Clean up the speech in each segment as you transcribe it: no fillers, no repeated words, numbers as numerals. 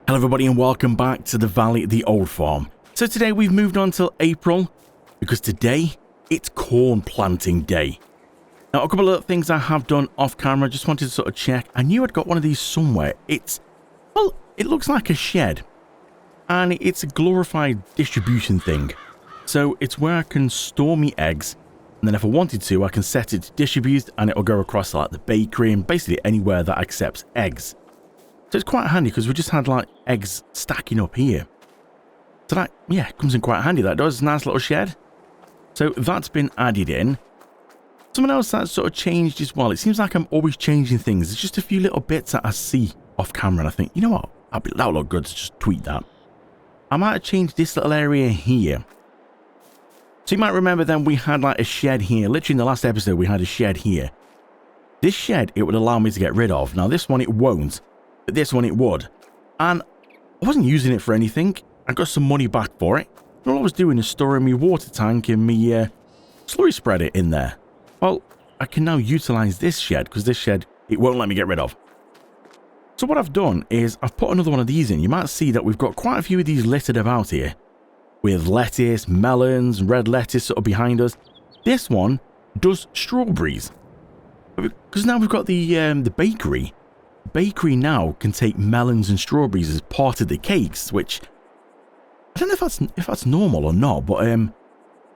Hello everybody and welcome back to the Valley of the Old Farm. So today we've moved on till April because today it's corn planting day. Now a couple of things I have done off camera, just wanted to sort of check. I knew I'd got one of these somewhere. It looks like a shed and it's a glorified distribution thing. So it's where I can store me eggs and then if I wanted to I can set it to distribute and it'll go across like the bakery and basically anywhere that accepts eggs. So it's quite handy because we just had like eggs stacking up here. So that, yeah, comes in quite handy. That does. Nice little shed. So that's been added in. Something else that's sort of changed as well. It seems like I'm always changing things. There's just a few little bits that I see off camera and I think, you know what? That'll look good to just tweet that. I might have changed this little area here. So you might remember then we had like a shed here. Literally in the last episode we had a shed here. This shed, it would allow me to get rid of. Now this one it won't. But this one it would. And I wasn't using it for anything. I got some money back for it. And all I was doing is storing my water tank and my slurry spreader in there. Well, I can now utilize this shed because this shed, it won't let me get rid of. So what I've done is I've put another one of these in. You might see that we've got quite a few of these littered about here. With lettuce, melons, red lettuce sort of behind us. This one does strawberries. Because now we've got the bakery. Bakery now can take melons and strawberries as part of the cakes, which I don't know if that's normal or not, but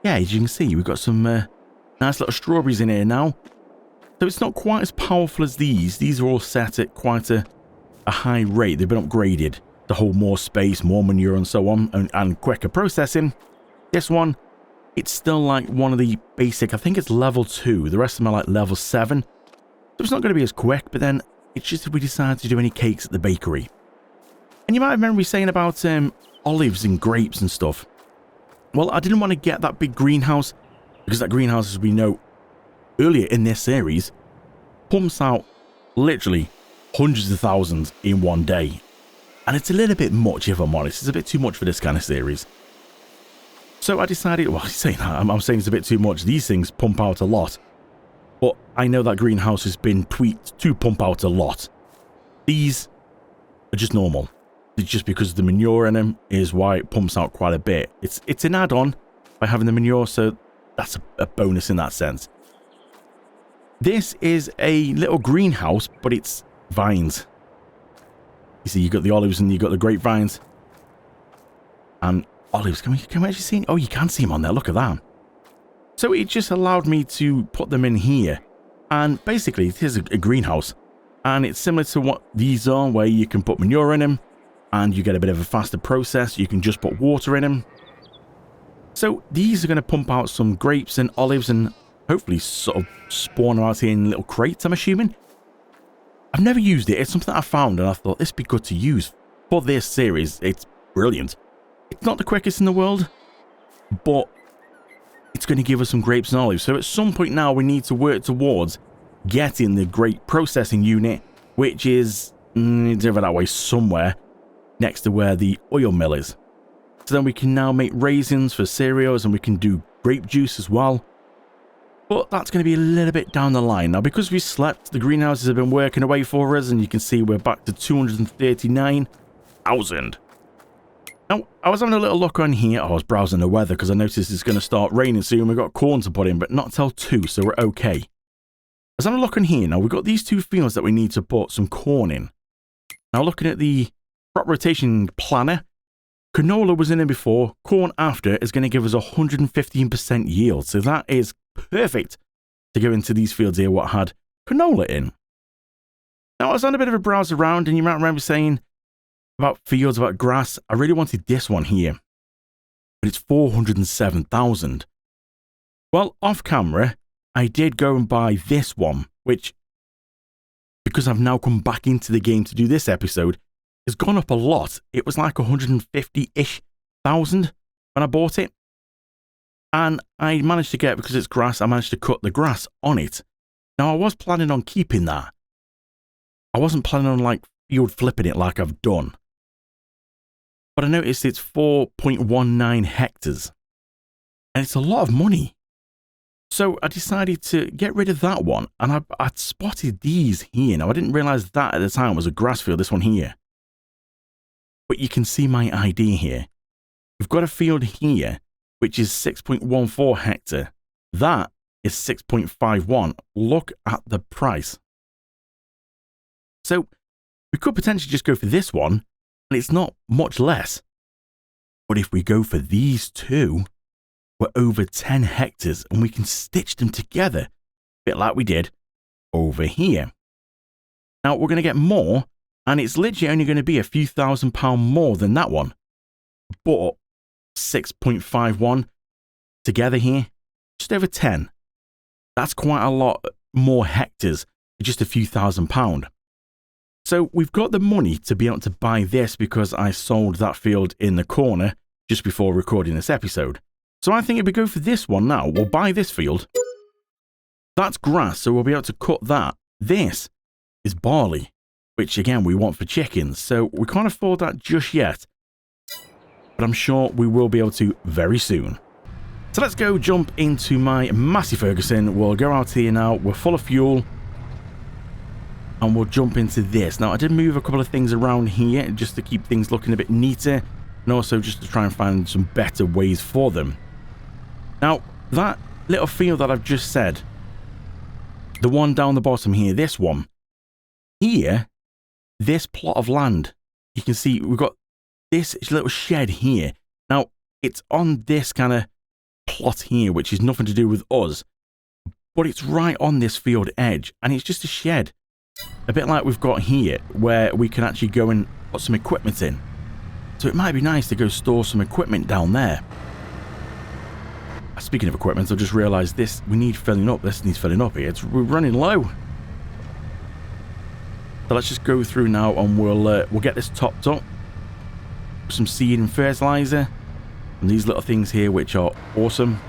yeah, as you can see, we've got some nice little strawberries in here now. So it's not quite as powerful as these. These are all set at quite a high rate. They've been upgraded to hold more space, more manure and so on, and quicker processing. This one, it's still like one of the basic, I think it's level 2. The rest of them are like level 7. So it's not going to be as quick, but then it's just if we decide to do any cakes at the bakery. And you might remember me saying about olives and grapes and stuff. Well, I didn't want to get that big greenhouse because that greenhouse, as we know earlier in this series, pumps out literally hundreds of thousands in one day. And it's a little bit much, if I'm honest. It's a bit too much for this kind of series. So I decided, well, I'm saying it's a bit too much. These things pump out a lot. But I know that greenhouse has been tweaked to pump out a lot. These are just normal. It's just because the manure in them is why it pumps out quite a bit. It's an add-on by having the manure, so that's a bonus in that sense. This is a little greenhouse, but it's vines. You see, you've got the olives and you've got the grapevines. And olives, can we actually see them? Oh, you can see them on there. Look at that. So it just allowed me to put them in here. And basically, it is a greenhouse. And it's similar to what these are, where you can put manure in them. And you get a bit of a faster process. You can just put water in them. So these are going to pump out some grapes and olives and hopefully sort of spawn them out here in little crates, I'm assuming. I've never used it. It's something that I found and I thought this would be good to use for this series. It's brilliant. It's not the quickest in the world, but it's going to give us some grapes and olives. So at some point now we need to work towards getting the grape processing unit, which is over that way somewhere next to where the oil mill is. So then we can now make raisins for cereals and we can do grape juice as well. But that's going to be a little bit down the line. Now because we slept, the greenhouses have been working away for us and you can see we're back to 239,000. Now, I was having a little look on here. I was browsing the weather because I noticed it's going to start raining soon. We've got corn to put in, but not till 2, so we're okay. I was having a look on here. Now, we've got these 2 fields that we need to put some corn in. Now, looking at the crop rotation planner, canola was in it before. Corn after is going to give us 115% yield. So that is perfect to go into these fields here what had canola in. Now, I was on a bit of a browse around, and you might remember saying about fields, about grass. I really wanted this one here, but it's 407,000. Well, off camera, I did go and buy this one, which, because I've now come back into the game to do this episode, has gone up a lot. It was like 150-ish thousand when I bought it. And I managed to get, because it's grass, I managed to cut the grass on it. Now, I was planning on keeping that. I wasn't planning on like field flipping it like I've done. But I noticed it's 4.19 hectares. And it's a lot of money. So I decided to get rid of that one, and I'd spotted these here. Now, I didn't realize that at the time was a grass field, this one here. But you can see my idea here. We've got a field here, which is 6.14 hectare. That is 6.51. Look at the price. So we could potentially just go for this one, and it's not much less. But if we go for these two, we're over 10 hectares, and we can stitch them together, a bit like we did over here. Now we're going to get more, and it's literally only going to be a few £1,000 more than that one. But 6.51 together here, just over 10. That's quite a lot more hectares for just a few £1,000. So we've got the money to be able to buy this because I sold that field in the corner just before recording this episode. So I think if we go for this one now, we'll buy this field. That's grass, so we'll be able to cut that. This is barley, which again we want for chickens, so we can't afford that just yet. But I'm sure we will be able to very soon. So let's go jump into my Massey Ferguson. We'll go out here now, we're full of fuel. And we'll jump into this. Now I did move a couple of things around here just to keep things looking a bit neater. And also just to try and find some better ways for them. Now that little field that I've just said, the one down the bottom here, this one. Here, this plot of land, you can see we've got this little shed here. Now, it's on this kind of plot here, which is nothing to do with us, but it's right on this field edge, and it's just a shed. A bit like we've got here, where we can actually go and put some equipment in. So it might be nice to go store some equipment down there. Speaking of equipment, I just realised this, we need filling up. This needs filling up here. We're running low. So let's just go through now and we'll get this topped up. Some seed and fertilizer. And these little things here which are awesome.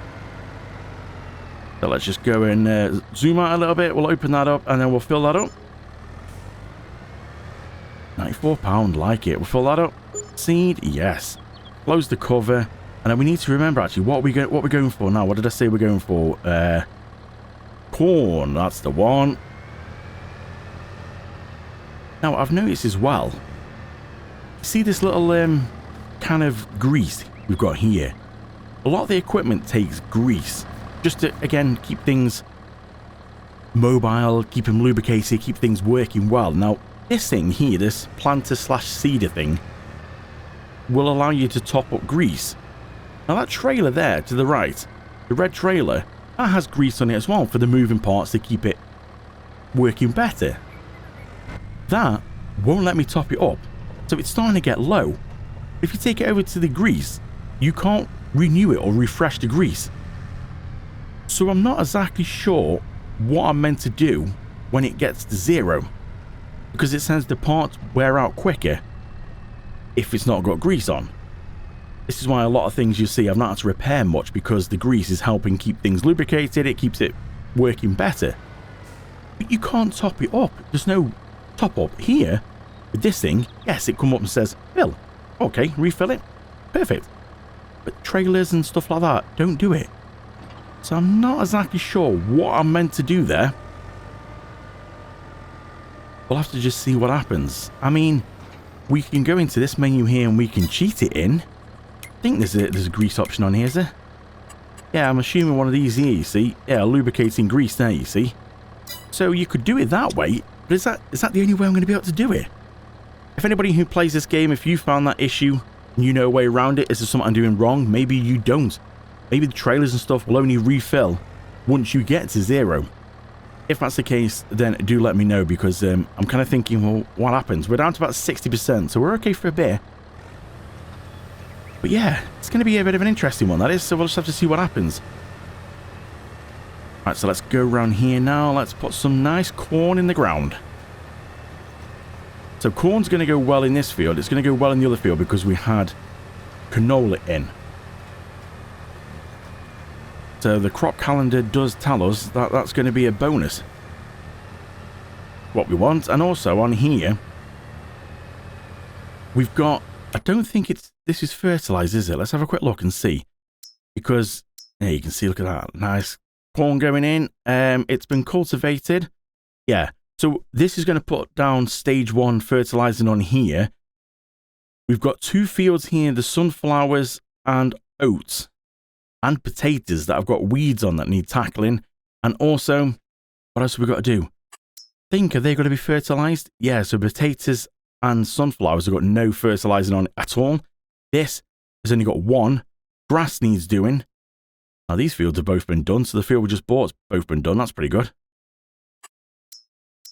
So let's just go and zoom out a little bit. We'll open that up and then we'll fill that up. £94, like it. We'll fill that up. Seed, yes. Close the cover. And then we need to remember actually what we're going for now. What did I say we're going for? Corn, that's the one. Now I've noticed as well, see this little kind of grease we've got here. A lot of the equipment takes grease just to again keep things mobile, keep them lubricated, keep things working well. Now this thing here, this planter slash seeder thing, will allow you to top up grease. Now that trailer there to the right, the red trailer, that has grease on it as well for the moving parts to keep it working better. That won't let me top it up, so it's starting to get low. If you take it over to the grease, you can't renew it or refresh the grease. So I'm not exactly sure what I'm meant to do when it gets to 0, because it says the parts wear out quicker if it's not got grease on. This is why a lot of things you see I've not had to repair much, because the grease is helping keep things lubricated, it keeps it working better. But you can't top it up. There's no top up here. With this thing, yes, it comes up and says, fill. Okay, refill it. Perfect. But trailers and stuff like that don't do it. So I'm not exactly sure what I'm meant to do there. We'll have to just see what happens. I mean, we can go into this menu here and we can cheat it in. I think there's a grease option on here, is there? Yeah, I'm assuming one of these here, you see. Yeah, lubricating grease there, you see. So you could do it that way, but is that the only way I'm going to be able to do it? If anybody who plays this game, if you found that issue and you know a way around it, is there something I'm doing wrong? Maybe you don't. Maybe the trailers and stuff will only refill once you get to 0. If that's the case, then do let me know, because I'm kind of thinking, well, what happens? We're down to about 60%, so we're okay for a bit. But yeah, it's going to be a bit of an interesting one, that is, so we'll just have to see what happens. Right, so let's go around here now. Let's put some nice corn in the ground. So corn's going to go well in this field. It's going to go well in the other field because we had canola in. So the crop calendar does tell us that that's going to be a bonus. What we want. And also on here, we've got, I don't think this is fertilizer, is it? Let's have a quick look and see. Because, yeah, you can see, look at that. Nice corn going in. It's been cultivated. Yeah. So this is going to put down stage 1 fertilizing on here. We've got 2 fields here, the sunflowers and oats and potatoes that have got weeds on that need tackling. And also, what else have we got to do? I think, are they going to be fertilized? Yeah, so potatoes and sunflowers have got no fertilizing on it at all. This has only got 1. Grass needs doing. Now, these fields have both been done, so the field we just bought has both been done. That's pretty good.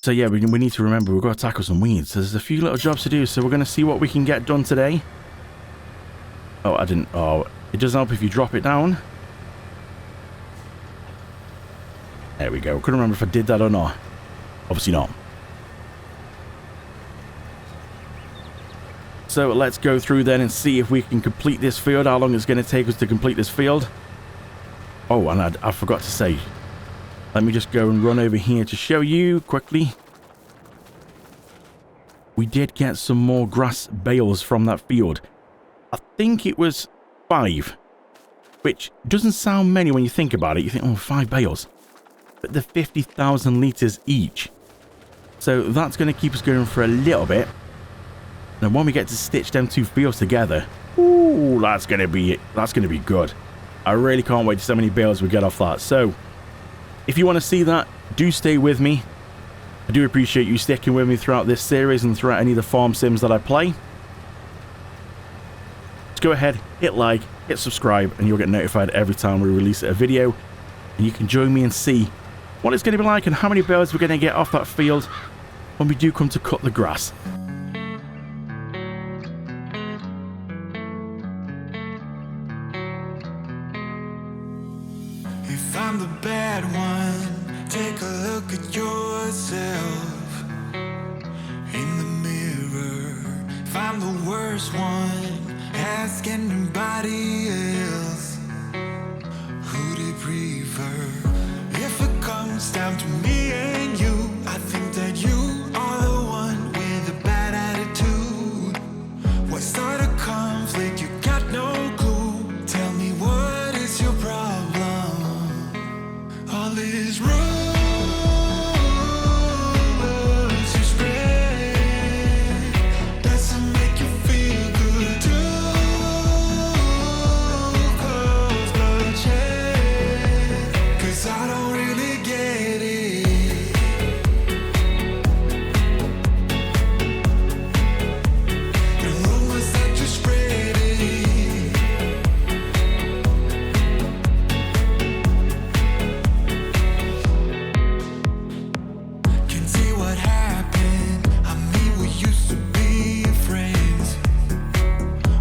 So yeah, we need to remember we've got to tackle some weeds. So there's a few little jobs to do, so we're going to see what we can get done today. Oh, I didn't... Oh, it does help if you drop it down. There we go. Couldn't remember if I did that or not. Obviously not. So let's go through then and see if we can complete this field, how long it's going to take us to complete this field. Oh, and I forgot to say, let me just go and run over here to show you quickly. We did get some more grass bales from that field. I think it was 5, which doesn't sound many when you think about it. You think, oh, 5 bales. But they're 50,000 litres each. So that's going to keep us going for a little bit. Then when we get to stitch them 2 fields together, ooh, that's going to be good. I really can't wait to see how many bales we get off that. So, if you want to see that, do stay with me. I do appreciate you sticking with me throughout this series and throughout any of the farm sims that I play. Just go ahead, hit like, hit subscribe, and you'll get notified every time we release a video. And you can join me and see what it's going to be like and how many bales we're going to get off that field when we do come to cut the grass. If I'm the bad one, take a look at yourself in the mirror. If I'm the worst one, ask anybody else who they prefer. If it comes down to me and you, I think that you are the one with a bad attitude. What started conflict? You got no clue. Tell me, what is your problem? All these rumors you spread doesn't make you feel good. Too close bloodshed, 'cause I don't really get it. The rumors that you spread it. Can see what happened. I mean, we used to be friends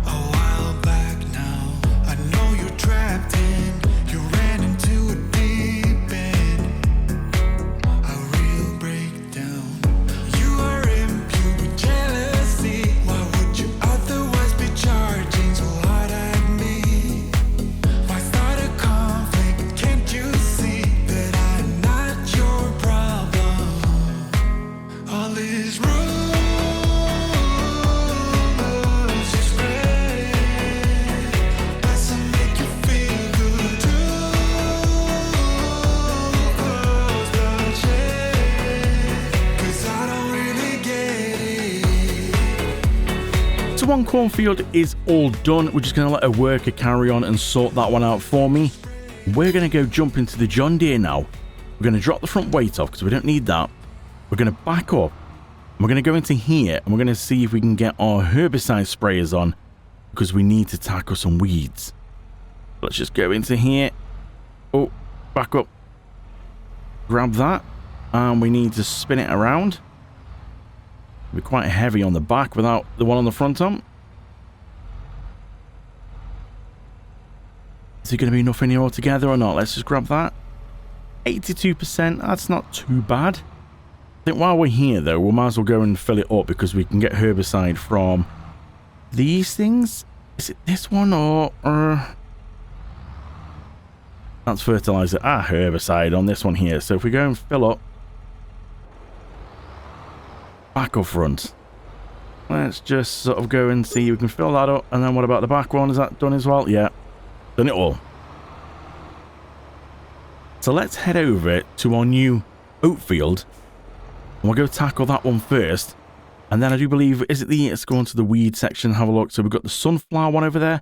a while back now. I know you're trapped in, you ran into a deep end, a real breakdown. You are imbued with jealousy. Why would you otherwise be charging so hard at me? Why start a conflict? Can't you see that I'm not your problem? All these rumors you spread doesn't make you feel good. Too close bloodshed, 'cause I don't really get it. So one cornfield is all done. We're just going to let a worker carry on and sort that one out for me. We're going to go jump into the John Deere now. We're going to drop the front weight off because we don't need that. We're going to back up. And we're going to go into here and we're going to see if we can get our herbicide sprayers on because we need to tackle some weeds. Let's just go into here. Oh, back up. Grab that. And we need to spin it around. It'll be quite heavy on the back without the one on the front on. Is it going to be enough in here altogether or not? Let's just grab that. 82%. That's not too bad. I think while we're here, though, we might as well go and fill it up because we can get herbicide from these things. Is it this one or... That's fertilizer. Herbicide on this one here. So if we go and fill up... Back or front? Let's just sort of go and see if we can fill that up. And then what about the back one? Is that done as well? Yeah. Done it all. So let's head over to our new oat field. And we'll go tackle that one first. And then I do believe, is it the, let's go on to the weed section and have a look. So we've got the sunflower one over there.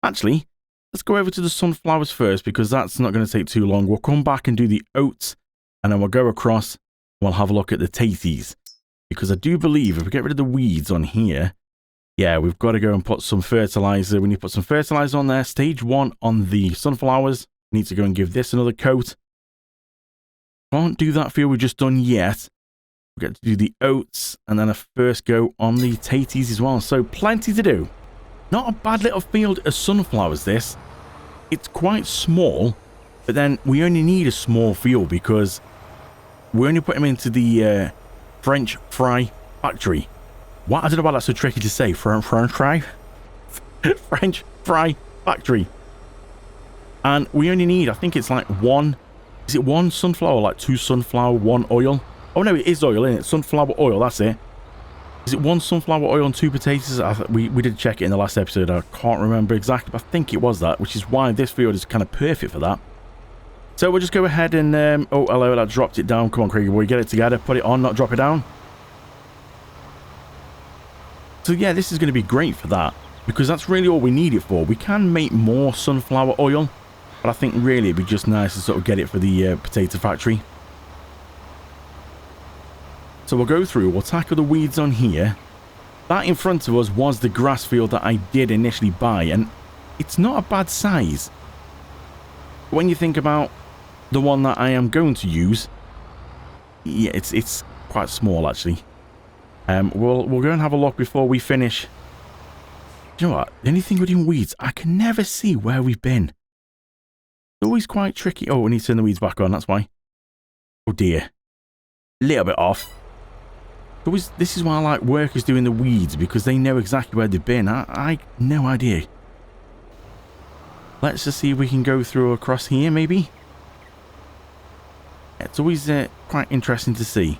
Actually, let's go over to the sunflowers first because that's not going to take too long. We'll come back and do the oats and then we'll go across and we'll have a look at the taties. Because I do believe if we get rid of the weeds on here, yeah, we've got to go and put some fertilizer. We need to put some fertilizer on there. Stage 1 on the sunflowers. We need to go and give this another coat. Can't do that field we've just done yet. We get to do the oats and then a first go on the taties as well. So plenty to do. Not a bad little field of sunflowers this. It's quite small, but then we only need a small field because we only put them into the French fry factory. What? I don't know why that's so tricky to say. French fry? French fry factory. And we only need, I think it's like one, is it one sunflower, like 2 sunflower, 1 oil? Oh no, it is oil, isn't it? Sunflower oil, that's it. Is it 1 sunflower oil and 2 potatoes? We did check it in the last episode. I can't remember exactly, but I think it was that, which is why this field is kind of perfect for that. So we'll just go ahead and, oh, hello, I dropped it down. Come on, Craigie boy, get it together. Put it on, not drop it down. So yeah, this is going to be great for that, because that's really all we need it for. We can make more sunflower oil, but I think really it'd be just nice to sort of get it for the potato factory. So we'll go through, we'll tackle the weeds on here. That in front of us was the grass field that I did initially buy, and it's not a bad size. When you think about the one that I am going to use, yeah, it's quite small actually. We'll go and have a look before we finish. Do you know what? The only thing with doing weeds, I can never see where we've been. It's always quite tricky. Oh, we need to turn the weeds back on, that's why. Oh dear. A little bit off. Always, this is why I like workers doing the weeds, because they know exactly where they've been. I no idea. Let's just see if we can go through across here, maybe. It's always quite interesting to see.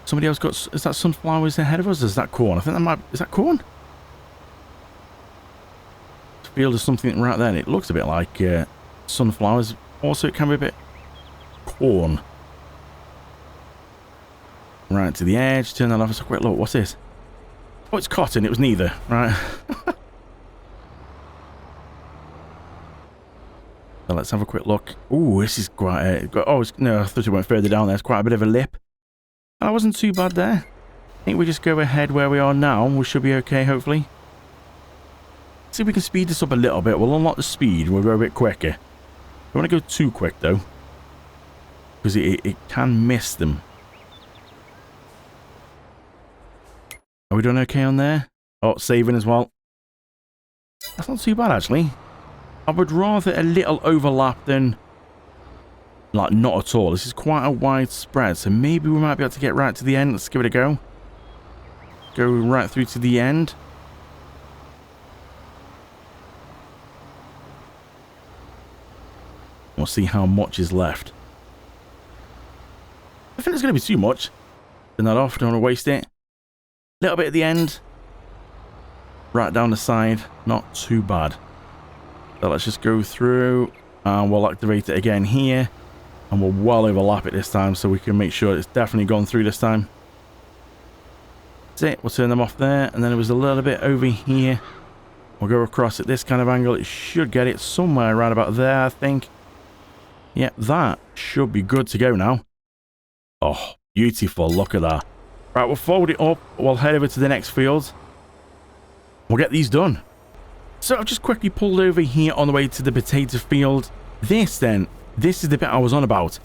Somebody else got... Is that sunflowers ahead of us? Or is that corn? I think that might... Is that corn? The field is something right there. And it looks a bit like sunflowers. Also, it can be a bit corn. Right to the edge. Turn that off. Let's have a quick look. What's this? Oh, it's cotton. It was neither. Right. So let's have a quick look. Ooh, this is quite... oh, no, I thought it went further down there. It's quite a bit of a lip. That wasn't too bad there. I think we just go ahead where we are now. We should be okay, hopefully. See if we can speed this up a little bit. We'll unlock the speed. We'll go a bit quicker. Don't want to go too quick, though. Because it can miss them. Are we doing okay on there? Oh, saving as well. That's not too bad, actually. I would rather a little overlap than... like, not at all. This is quite a wide spread, so maybe we might be able to get right to the end. Let's give it a go. Go right through to the end. We'll see how much is left. I think there's going to be too much. Turn that off. Don't want to waste it. A little bit at the end. Right down the side. Not too bad. So let's just go through. And we'll activate it again here. And we'll well overlap it this time so we can make sure it's definitely gone through this time. That's it. We'll turn them off there. And then it was a little bit over here. We'll go across at this kind of angle. It should get it somewhere right about there, I think. Yeah, that should be good to go now. Oh, beautiful. Look at that. Right, we'll fold it up. We'll head over to the next field. We'll get these done. So I've just quickly pulled over here on the way to the potato field. This is the bit I was on about.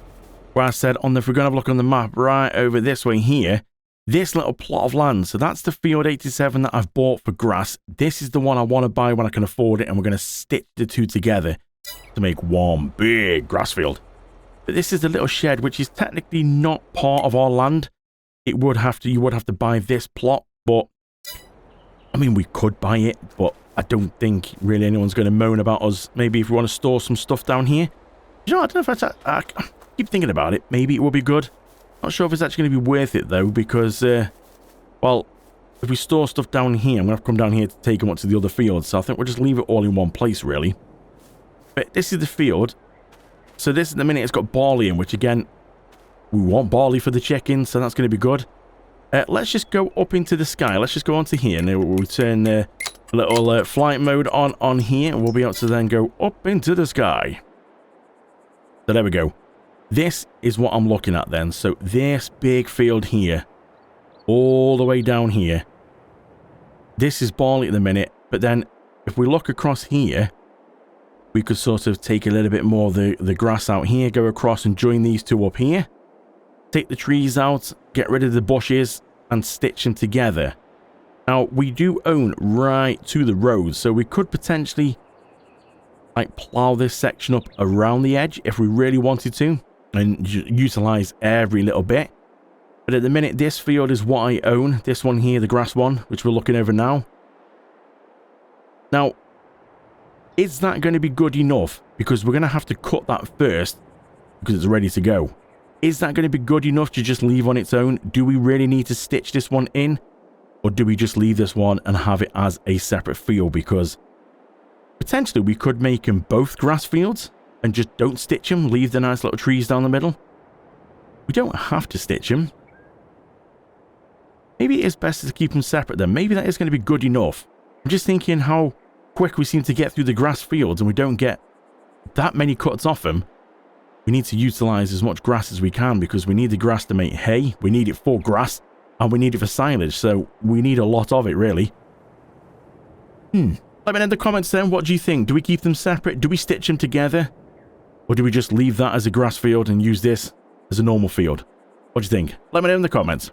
Where I said, if we're going to have a look on the map, right over this way here, this little plot of land. So that's the field 87 that I've bought for grass. This is the one I want to buy when I can afford it. And we're going to stitch the two together to make one big grass field. But this is the little shed, which is technically not part of our land. You would have to buy this plot, but I mean, we could buy it, but I don't think really anyone's going to moan about us. Maybe if we want to store some stuff down here. You know, I don't know if that's... I keep thinking about it. Maybe it will be good. Not sure if it's actually going to be worth it, though, because, well, if we store stuff down here, I'm going to have to come down here to take them up to the other fields. So I think we'll just leave it all in one place, really. But this is the field. So this, at the minute, it's got barley in, which, again, we want barley for the chickens, so that's going to be good. Let's just go up into the sky. Let's just go onto here. Now we'll turn a little flight mode on here, and we'll be able to then go up into the sky. So there we go. This is what I'm looking at then. So this big field here, all the way down here, this is barley at the minute. But then if we look across here, we could sort of take a little bit more of the grass out here, go across and join these two up here. Take the trees out, get rid of the bushes, and stitch them together. Now, we do own right to the road, so we could potentially like plow this section up around the edge if we really wanted to, and utilize every little bit. But at the minute, this field is what I own. This one here, the grass one, which we're looking over now. Now, is that going to be good enough? Because we're going to have to cut that first because it's ready to go. Is that going to be good enough to just leave on its own? Do we really need to stitch this one in? Or do we just leave this one and have it as a separate field? Because potentially we could make them both grass fields and just don't stitch them. Leave the nice little trees down the middle. We don't have to stitch them. Maybe it is best to keep them separate then. Maybe that is going to be good enough. I'm just thinking how quick we seem to get through the grass fields and we don't get that many cuts off them. We need to utilize as much grass as we can because we need the grass to make hay. We need it for grass and we need it for silage. So we need a lot of it, really. Let me know in the comments then. What do you think? Do we keep them separate? Do we stitch them together? Or do we just leave that as a grass field and use this as a normal field? What do you think? Let me know in the comments.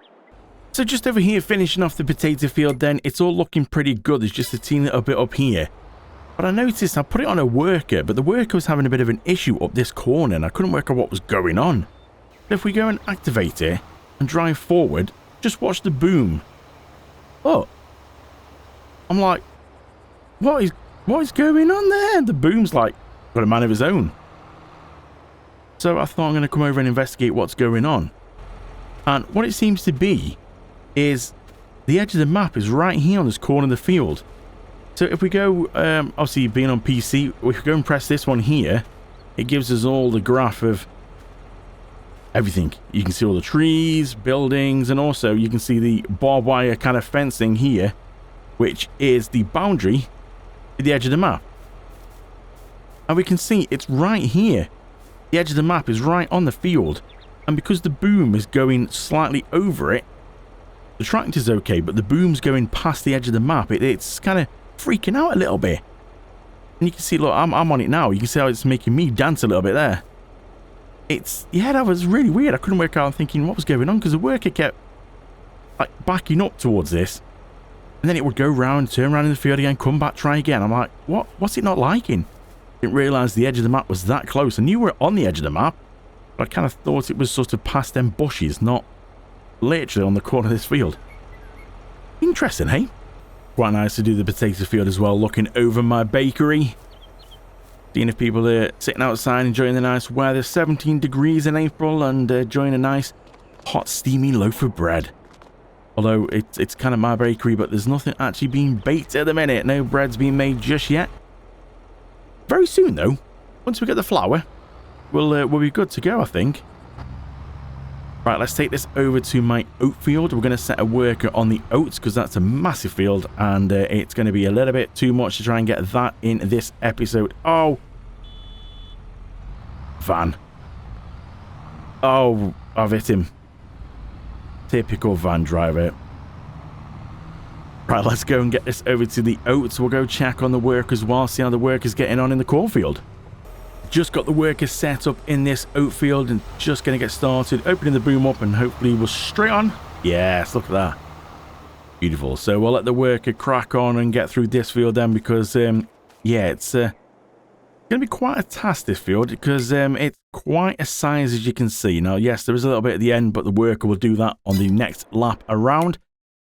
So just over here, finishing off the potato field then. It's all looking pretty good. There's just a teeny little bit up here. But I noticed I put it on a worker, but the worker was having a bit of an issue up this corner and I couldn't work out what was going on. But if we go and activate it and drive forward, just watch the boom. Oh. I'm like, what is going on there? The boom's like got a man of his own. So I thought I'm going to come over and investigate what's going on. And what it seems to be is the edge of the map is right here on this corner of the field. So if we go, obviously being on PC, if we go and press this one here, it gives us all the graph of everything. You can see all the trees, buildings, and also you can see the barbed wire kind of fencing here, which is the boundary at the edge of the map. And we can see it's right here. The edge of the map is right on the field. And because the boom is going slightly over it, the tractor's okay, but the boom's going past the edge of the map. It's kind of freaking out a little bit. And you can see, look, I'm on it now. You can see how it's making me dance a little bit there. Yeah, that was really weird. I couldn't work out thinking what was going on because the worker kept like backing up towards this. And then it would go round, turn around in the field again, come back, try again. I'm like, what's it not liking? Didn't realise the edge of the map was that close. I knew we were on the edge of the map, but I kind of thought it was sort of past them bushes, not literally on the corner of this field. Interesting, hey? Quite nice to do the potato field as well, looking over my bakery. Seeing if people are sitting outside enjoying the nice weather. 17 degrees in April and enjoying a nice hot steamy loaf of bread. Although it's kind of my bakery, but there's nothing actually being baked at the minute. No bread's being made just yet. Very soon though, once we get the flour, we'll be good to go, I think. Right, let's take this over to my oat field. We're going to set a worker on the oats because that's a massive field and it's going to be a little bit too much to try and get that in this episode. Oh. Van. Oh, I've hit him. Typical van driver. Right, let's go and get this over to the oats. We'll go check on the work as well, see how the worker's getting on in the cornfield. Just got the worker set up in this oat field and just going to get started. Opening the boom up and hopefully we're straight on. Yes, look at that. Beautiful. So we'll let the worker crack on and get through this field then because, yeah, it's going to be quite a task, this field, because it's quite a size as you can see. Now, yes, there is a little bit at the end, but the worker will do that on the next lap around.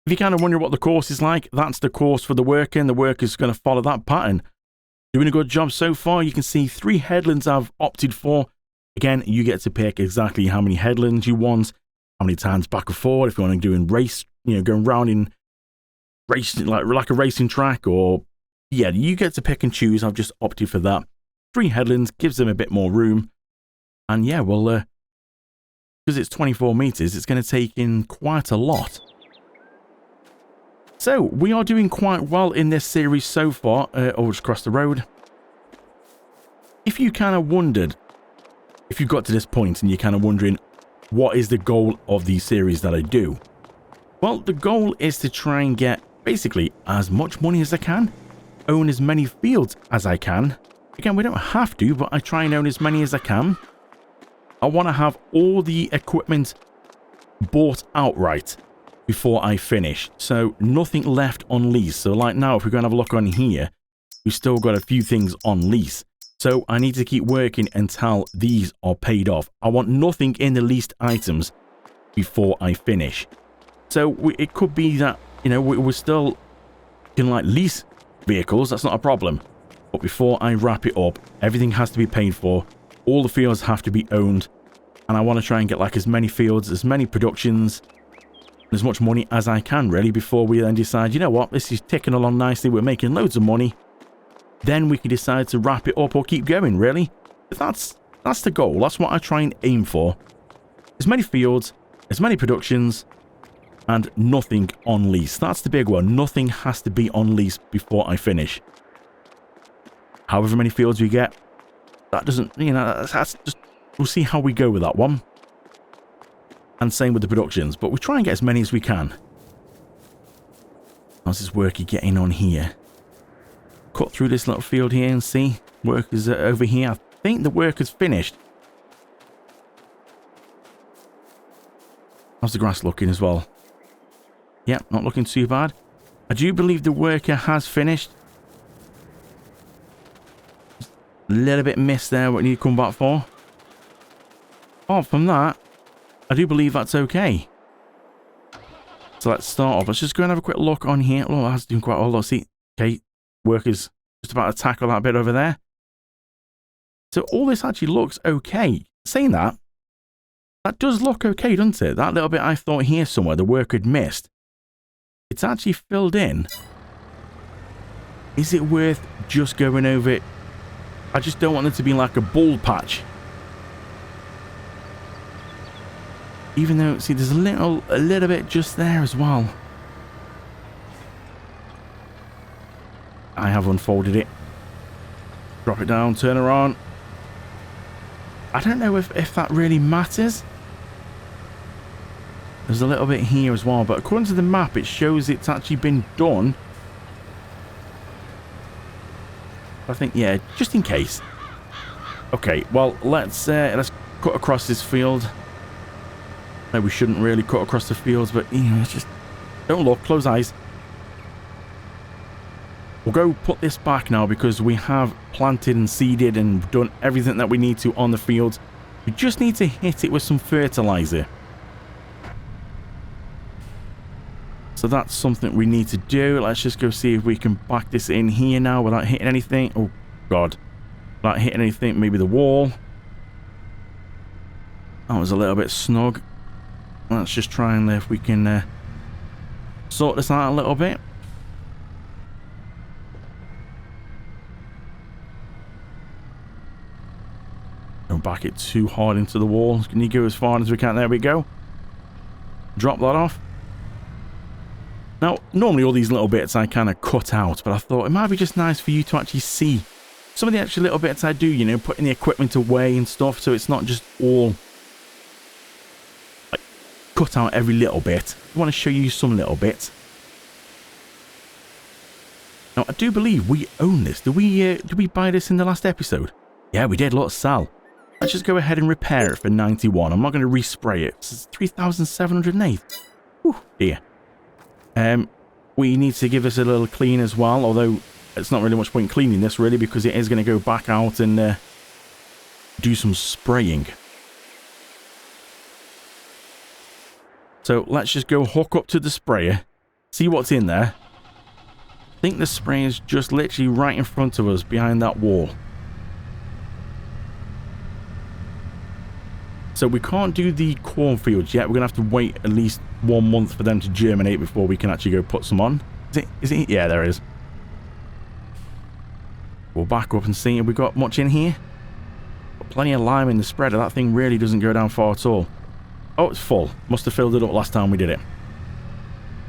If you kind of wonder what the course is like, that's the course for the worker, and the worker's going to follow that pattern. Doing a good job so far. You can see 3 headlands I've opted for. Again, you get to pick exactly how many headlands you want, how many times back and forward, if you want to do in race, you know, going round in racing, like a racing track, or yeah, you get to pick and choose. I've just opted for that. 3 headlands gives them a bit more room. And yeah, we'll because it's 24 meters, it's going to take in quite a lot. So, we are doing quite well in this series so far. Oh, just across the road. If you kind of wondered, if you got to this point and you're kind of wondering, what is the goal of these series that I do? Well, the goal is to try and get basically as much money as I can, own as many fields as I can. Again, we don't have to, but I try and own as many as I can. I want to have all the equipment bought outright before I finish, so nothing left on lease. So like now, if we're going to have a look on here, we've still got a few things on lease. So I need to keep working until these are paid off. I want nothing in the leased items before I finish. So it could be that, you know, we're still can like lease vehicles. That's not a problem. But before I wrap it up, everything has to be paid for. All the fields have to be owned. And I want to try and get like as many fields, as many productions, as much money as I can really before we then decide, you know what, this is ticking along nicely. We're making loads of money. Then we can decide to wrap it up or keep going, really. But that's the goal. That's what I try and aim for. As many fields, as many productions, and nothing on lease. That's the big one. Nothing has to be on lease before I finish. However many fields we get, that doesn't, you know, that's just, we'll see how we go with that one. And same with the productions, but we try and get as many as we can. How's this worky getting on here? Cut through this little field here and see. Workers are over here. I think the work is finished. How's the grass looking as well? Yep, not looking too bad. I do believe the worker has finished. A little bit missed there, what you need to come back for. Apart from that, I do believe that's okay. So let's start off. Let's just go and have a quick look on here. Oh, that's doing quite a lot. See, okay, workers just about to tackle that bit over there. So all this actually looks okay. Saying that does look okay, doesn't it? That little bit I thought here somewhere the worker had missed. It's actually filled in. Is it worth just going over it? I just don't want it to be like a bald patch. Even though, see, there's a little bit just there as well. I have unfolded it. Drop it down, turn her on. I don't know if that really matters. There's a little bit here as well, but according to the map, it shows it's actually been done. I think, yeah, just in case. Okay, well, let's cut across this field. No, we shouldn't really cut across the fields, but, you know, it's just... Don't look, close eyes. We'll go put this back now because we have planted and seeded and done everything that we need to on the fields. We just need to hit it with some fertilizer. So that's something we need to do. Let's just go see if we can back this in here now without hitting anything. Oh, God. Without hitting anything, maybe the wall. That was a little bit snug. Let's just try and if we can sort this out a little bit. Don't back it too hard into the wall. Can you go as far as we can? There we go. Drop that off. Now, normally all these little bits I kind of cut out, but I thought it might be just nice for you to actually see some of the actual little bits I do, you know, putting the equipment away and stuff, so it's not just all like cut out every little bit. I want to show you some little bits. Now, I do believe we own this. Did we buy this in the last episode? Yeah, we did. Look, sell. Let's just go ahead and repair it for 91. I'm not going to respray it. It's 3,708. Whew, dear. We need to give this a little clean as well, although it's not really much point cleaning this really because it is going to go back out and do some spraying. So let's just go hook up to the sprayer, see what's in there. I think the sprayer is just literally right in front of us behind that wall. So we can't do the cornfields yet. We're going to have to wait at least 1 month for them to germinate before we can actually go put some on. Is it? Yeah, there is. We'll back up and see if we got much in here. Got plenty of lime in the spreader. That thing really doesn't go down far at all. Oh, it's full. Must have filled it up last time we did it.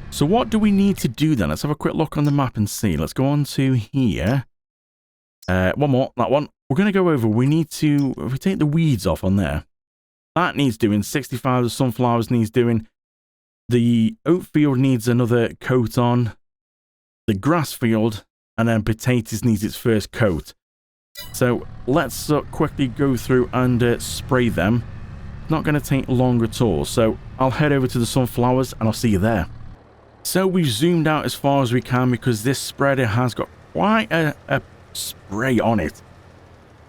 So what do we need to do then? Let's have a quick look on the map and see. Let's go on to here. One more, that one. We're going to go over. We need to, if we take the weeds off on there, that needs doing. 65, the sunflowers needs doing. The oat field needs another coat on. The grass field, and then potatoes needs its first coat. So let's quickly go through and spray them. Not going to take long at all. So I'll head over to the sunflowers and I'll see you there. So we've zoomed out as far as we can because this spreader has got quite a spray on it.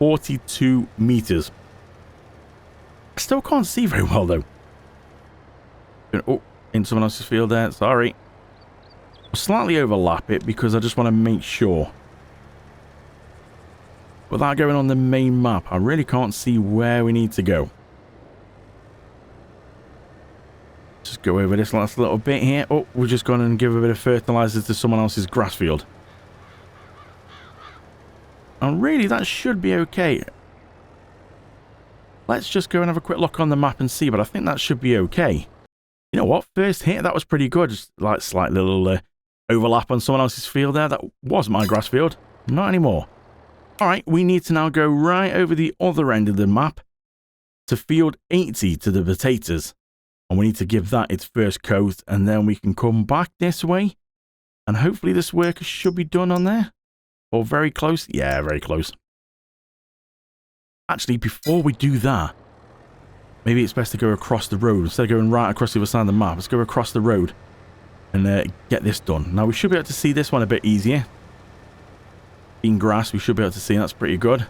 42 meters. I still can't see very well though. Oh, in someone else's field there. Sorry. I'll slightly overlap it because I just want to make sure. Without going on the main map, I really can't see where we need to go. Just go over this last little bit here. Oh, we're just going to give a bit of fertilizer to someone else's grass field. And really, that should be okay. Let's just go and have a quick look on the map and see, but I think that should be okay. You know what? First hit, that was pretty good. Just like slight little overlap on someone else's field there. That was my grass field. Not anymore. Alright, we need to now go right over the other end of the map to field 80 to the potatoes. And we need to give that its first coat, and then we can come back this way. And hopefully this work should be done on there. Or very close. Yeah, very close. Actually, before we do that, maybe it's best to go across the road. Instead of going right across the other side of the map, let's go across the road and get this done. Now, we should be able to see this one a bit easier. Being grass, we should be able to see. That's pretty good.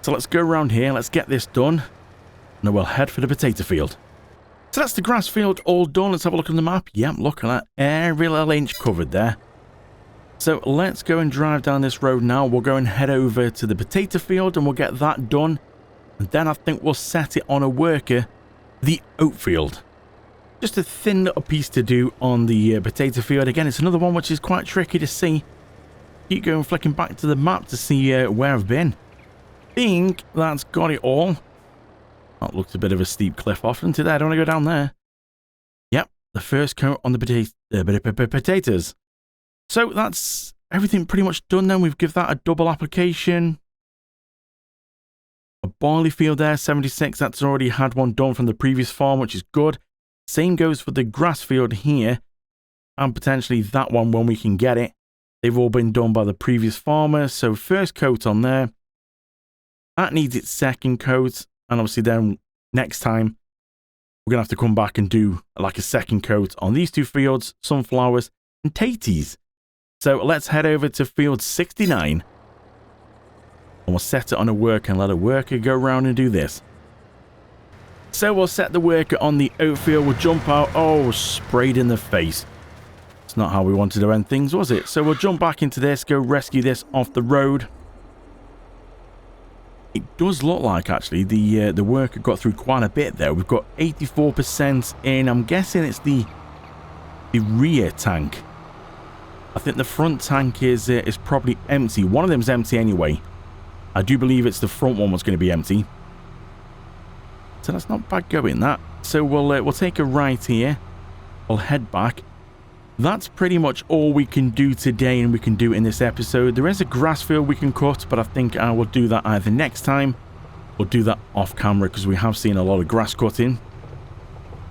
So let's go around here. Let's get this done. And we'll head for the potato field. So that's the grass field all done. Let's have a look on the map. Yep, look at that. Every little inch covered there. So let's go and drive down this road now. We'll go and head over to the potato field and we'll get that done. And then I think we'll set it on a worker, the oat field. Just a thin little piece to do on the potato field. Again, it's another one which is quite tricky to see. Keep going, flicking back to the map to see where I've been. Think that's got it all. That looks a bit of a steep cliff off into there. I don't want to go down there. Yep, the first coat on the potatoes. So that's everything pretty much done then. We've given that a double application. A barley field there, 76. That's already had one done from the previous farm, which is good. Same goes for the grass field here. And potentially that one when we can get it. They've all been done by the previous farmer. So first coat on there. That needs its second coat. And obviously then next time, we're going to have to come back and do like a second coat on these two fields, sunflowers and taties. So let's head over to field 69. And we'll set it on a worker and let a worker go around and do this. So we'll set the worker on the oat field. We'll jump out. Oh, sprayed in the face. It's not how we wanted to end things, was it? So we'll jump back into this, go rescue this off the road. It does look like, actually, the worker got through quite a bit there. We've got 84% in. I'm guessing it's the rear tank. I think the front tank is probably empty. One of them's empty anyway. I do believe it's the front one was going to be empty. So that's not bad going, that. So we'll take a right here. We'll head back. That's pretty much all we can do today and we can do in this episode. There is a grass field we can cut, but I think I will do that either next time or do that off camera because we have seen a lot of grass cutting.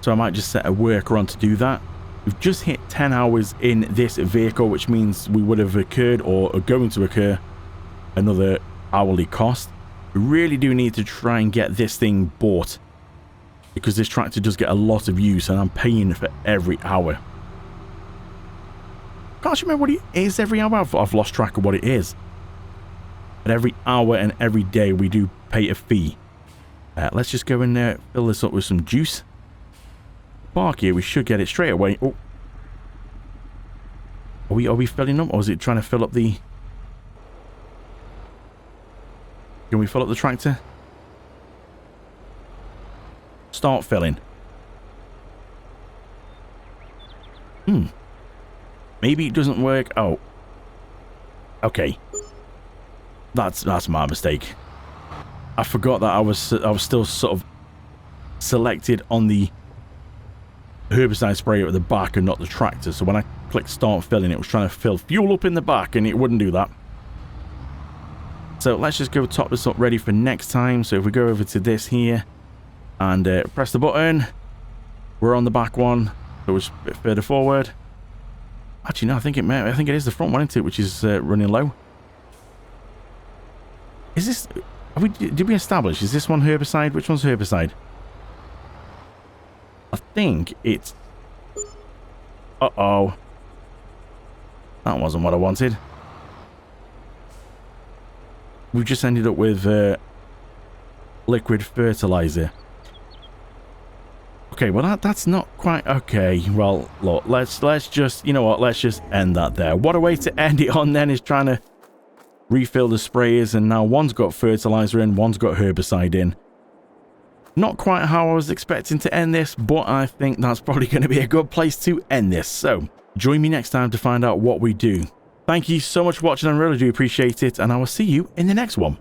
So I might just set a worker on to do that. We've just hit 10 hours in this vehicle, which means we would have occurred or are going to occur another hourly cost. We really do need to try and get this thing bought because this tractor does get a lot of use and I'm paying for every hour. Can't you remember what it is every hour? I've lost track of what it is. But every hour and every day we do pay a fee. Let's just go in there, fill this up with some juice. Park here, we should get it straight away. Oh. Are we filling up or is it trying to fill up the... Can we fill up the tractor? Start filling. Maybe it doesn't work. Oh. Okay. That's my mistake. I forgot that I was still sort of selected on the herbicide sprayer at the back and not the tractor. So when I clicked start filling, it was trying to fill fuel up in the back and it wouldn't do that. So let's just go top this up ready for next time. So if we go over to this here and press the button, we're on the back one. So it's a bit further forward. Actually, no, I think it is the front one, isn't it, which is running low. Is this... did we establish? Is this one herbicide? Which one's herbicide? I think it's... Uh-oh. That wasn't what I wanted. We've just ended up with liquid fertilizer. Okay, well that's not quite okay. Well, look, let's just, you know what, let's just end that there. What a way to end it on then, is trying to refill the sprayers, and now one's got fertilizer in, one's got herbicide in. Not quite how I was expecting to end this, but I think that's probably going to be a good place to end this. So join me next time to find out what we do. Thank you so much for watching, I really do appreciate it, and I will see you in the next one.